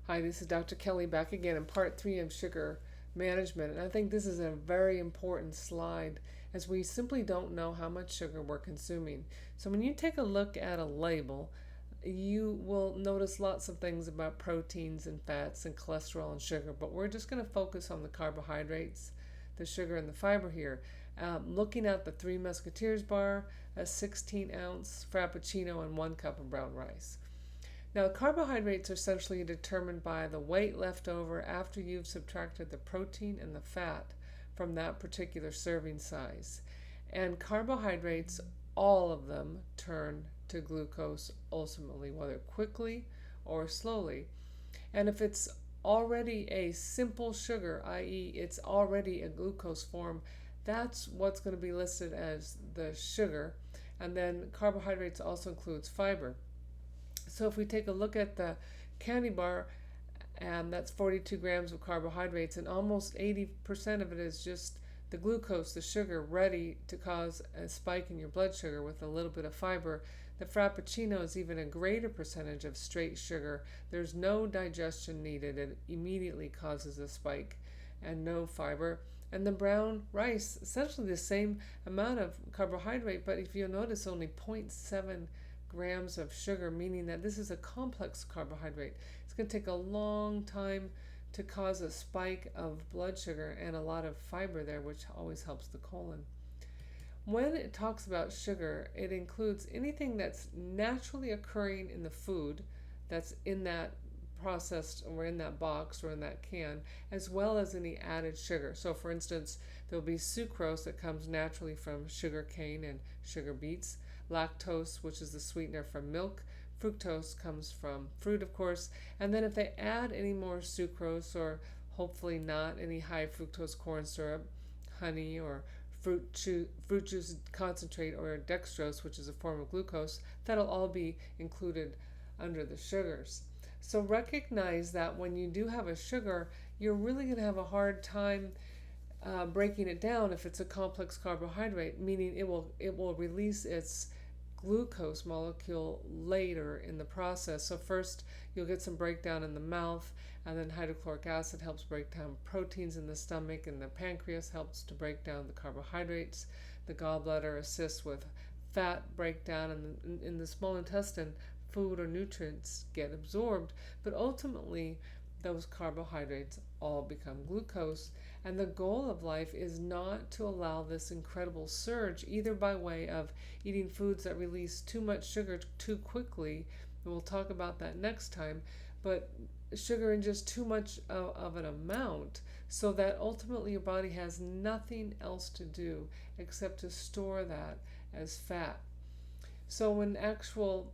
Hi, this is Dr. Kelly back again in part three of sugar management. And I think this is a very important slide as we simply don't know how much sugar we're consuming. So when you take a look at a label, you will notice lots of things about proteins and fats and cholesterol and sugar, but we're just going to focus on the carbohydrates, the sugar, and the fiber here. Looking at the Three Musketeers bar, a 16-ounce Frappuccino, and 1 cup of brown rice. Now, carbohydrates are essentially determined by the weight left over after you've subtracted the protein and the fat from that particular serving size. And carbohydrates, all of them, turn to glucose ultimately, whether quickly or slowly. And if it's already a simple sugar, i.e., it's already a glucose form, that's what's going to be listed as the sugar. And then carbohydrates also includes fiber. So if we take a look at the candy bar, and that's 42 grams of carbohydrates, and almost 80% of it is just the glucose, the sugar, ready to cause a spike in your blood sugar with a little bit of fiber. The Frappuccino is even a greater percentage of straight sugar. There's no digestion needed. It immediately causes a spike and no fiber. And the brown rice, essentially the same amount of carbohydrate, but if you'll notice, only 0.7 grams of sugar, meaning that this is a complex carbohydrate. It's going to take a long time to cause a spike of blood sugar and a lot of fiber there, which always helps the colon. When it talks about sugar, it includes anything that's naturally occurring in the food that's in that processed or in that box or in that can, as well as any added sugar. So for instance, there'll be sucrose that comes naturally from sugar cane and sugar beets, lactose, which is the sweetener from milk, fructose comes from fruit, of course, and then if they add any more sucrose or hopefully not any high fructose corn syrup, honey, or fruit juice concentrate, or dextrose, which is a form of glucose, that'll all be included under the sugars. So recognize that when you do have a sugar, you're really going to have a hard time breaking it down if it's a complex carbohydrate, meaning it will release its glucose molecule later in the process. So first you'll get some breakdown in the mouth, and then hydrochloric acid helps break down proteins in the stomach, and the pancreas helps to break down the carbohydrates. The gallbladder assists with fat breakdown, and in the small intestine food or nutrients get absorbed, but ultimately those carbohydrates all become glucose. And the goal of life is not to allow this incredible surge, either by way of eating foods that release too much sugar too quickly, and we'll talk about that next time, but sugar in just too much of an amount, so that ultimately your body has nothing else to do except to store that as fat. So when actual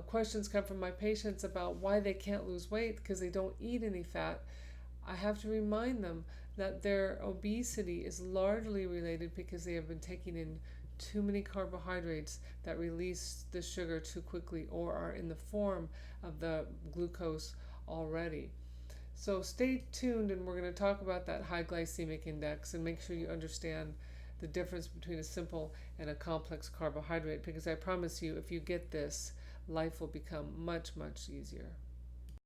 questions come from my patients about why they can't lose weight because they don't eat any fat, I have to remind them that their obesity is largely related because they have been taking in too many carbohydrates that release the sugar too quickly or are in the form of the glucose already. So stay tuned, and we're going to talk about that high glycemic index and make sure you understand the difference between a simple and a complex carbohydrate, because I promise you, if you get this, life will become much, much easier.